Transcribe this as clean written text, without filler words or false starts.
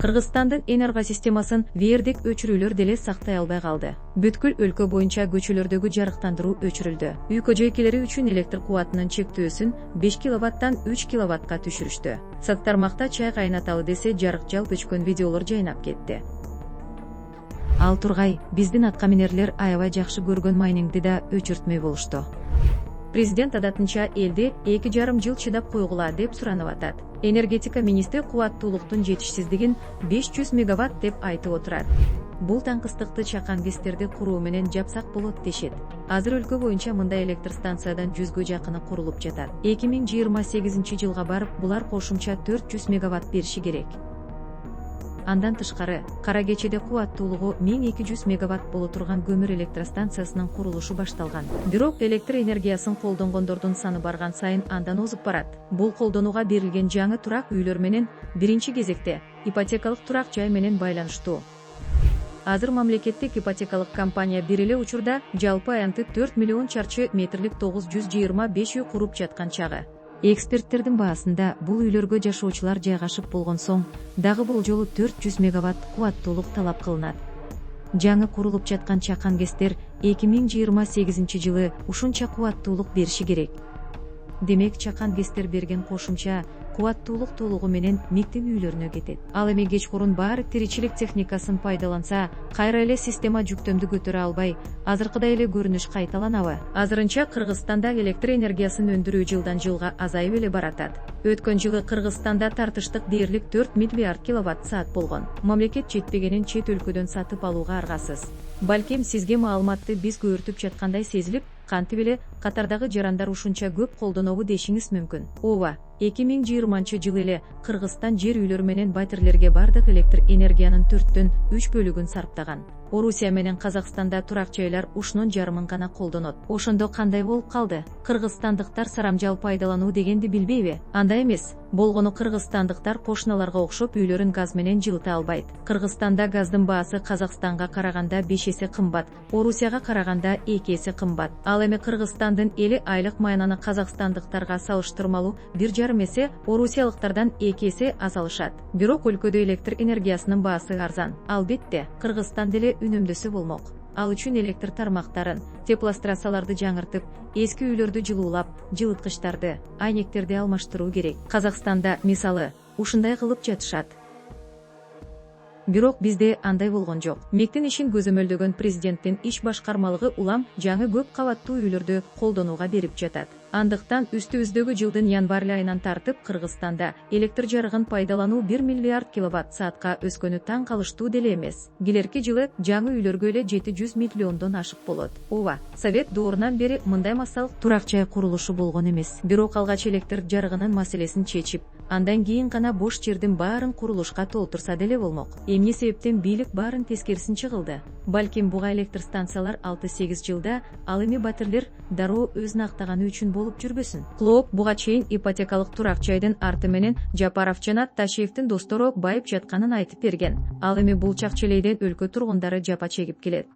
Кыргызстандын энерго системасын вердик өчүрүүлөр деле сактай албай калды. Бүткүл өлкө боюнча көчөлөрдөгү жарыктандыруу өчүрүлдү. Үй көжөйкелери үчүн электр кубатынын чектөөсүн 5 киловаттан 3 киловаттка түшүрүштү. Сактармакта чай кайнаталы десе жарык жалп өчкөн видеолор жайнап кетти. Ал тургай, биздин аткаминерлер аябай жакшы көргөн майнингди да өчүртмөй болушту. Президент адатынча элди 2,5 жыл чыдап койгула деп суранып атат. Энергетика министри кубаттуулуктун жетишсиздигин 500 мегаватт деп айтып отурат. Бул таңкыстыкты чакан ГЭСтерди куруу менен жапсак болот дешет. Азыр өлкө боюнча мындай электр станциядан 100гө жакыны курулуп жатат. 2028 жылга барып булар кошумча 400 мегаватт бериши керек. Андан тышкары, Кара Кечеде кубаттуулугу 1200 мегаватт боло турган көмүр электростанциясынын курулушу башталган. Бирок электр энергиясын колдонгондордун саны барган сайын андан озуп барат. Бул колдонууга берилген жаңы турак үйлөр менен биринчи кезекте ипотекалык турак жай менен байланыштуу. Азыр мамлекеттик ипотекалык компания бир эле учурда жалпы аянты 4 миллион чарчы метрлик 925 үй куруп жаткан чагы. Эксперттердин баасында бул үйлөргө жашоочулар жайгашып болгон соң дагы бул жолу 400 мегаватт кубаттуулук талап кылынат. Жаңы курулуп жаткан чакан ГЭСтер 2028 жылы ушунча кубаттуулук бериши керек. Демек чакан ГЭСтер берген кошумча кубаттуулук толугу менен мектеп үйлөрүнө кетет. Ал эми кечкурун баары тиричилик техникасын пайдаланса, кайра эле система жүктөмдү көтөрө албай, азыркыдай эле көрүнүш кайталанабы? Азырынча Кыргызстанда электр энергиясын өндүрүү жылдан жылга азайып эле баратат. Өткөн жылы Кыргызстанда тартыштык дээрлик 4 миллиард киловатт саат болгон. Мамлекет жетпегенин чет өлкөдөн сатып алууга аргасыз. Балким сизге маалыматты биз көөртүп жаткандай сезилип, кантип эле катардагы жарандар ушунча көп колдонобу дешиңиз мүмкүн. Ооба, 2020 жылы эле Кыргызстан жер үйлөр менен батирлерге бардык электр энергиянын 4төн 3 бөлүгүн сарптаган. Орусия менен Казакстанда турак жайлар ушунун жарымын гана колдонот. Ошондо кандай болуп калды? Кыргызстандыктар сарамжал пайдалануу дегенди билбейби? Андай эмес. Болгону кыргызстандыктар кошуналарга окшоп үйлөрүн газ менен жылыта албайт. Кыргызстанда газдын баасы Казакстанга караганда 5 эсе кымбат, Орусияга караганда 2 эсе кымбат. Ал эми Кыргызстандын эли айлык майнаны казакстандыктарга салыштырмалуу 1,5 эсе, орусиялыктардан 2 эсе аз алышат. Бирок өлкөдө электр энергиясынын баасы арзан. Албетте, Кыргызстан деле үнөмдөсү болмок. Ал үчүн электр тармактарын, теплострассаларды жаңыртып, эски үйлөрдү жылуулап, жылыткычтарды, айнектерди алмаштыруу керек. Казакстанда, мисалы, ушундай кылып жатышат. Бирок бизде андай болгон жок. Мектин ишин көзөмөлдөгөн президенттин иш башкармалыгы улам жаңы көп кабаттуу үйлөрдү колдонууга берип жатат. Андыктан үстүбүздөгү жылдын январь айынан тартып Кыргызстанда электр жарыгын пайдалануу 1 миллиард киловатт саатка өскөнү таң калыштуу деле эмес. Келерки жылы жаңы үйлөргө эле 700 миллиондон ашык болот. Ооба, Совет доорунан бери мындай массалык турак жай курулушу болгон эмес. Бирок алгач электр жарыгынын маселесин чечип, андан кийин гана бош жердин баарын курулушка толтурса деле болмок. Эмне себептен бийлик баарын тескерисинче кылды? Балким буга электр станциялар 6-8 жылда, ал эми батирлер дароо өзүн актаганы үчүн болуп жүрбөсүн. Клоп буга чейин ипотекалык турак жайдын арты менен Жапаров жана Ташиевдин достору байып жатканын айтып берген. Ал эми бул чак челейден өлкө тургундары жапа чегип келет.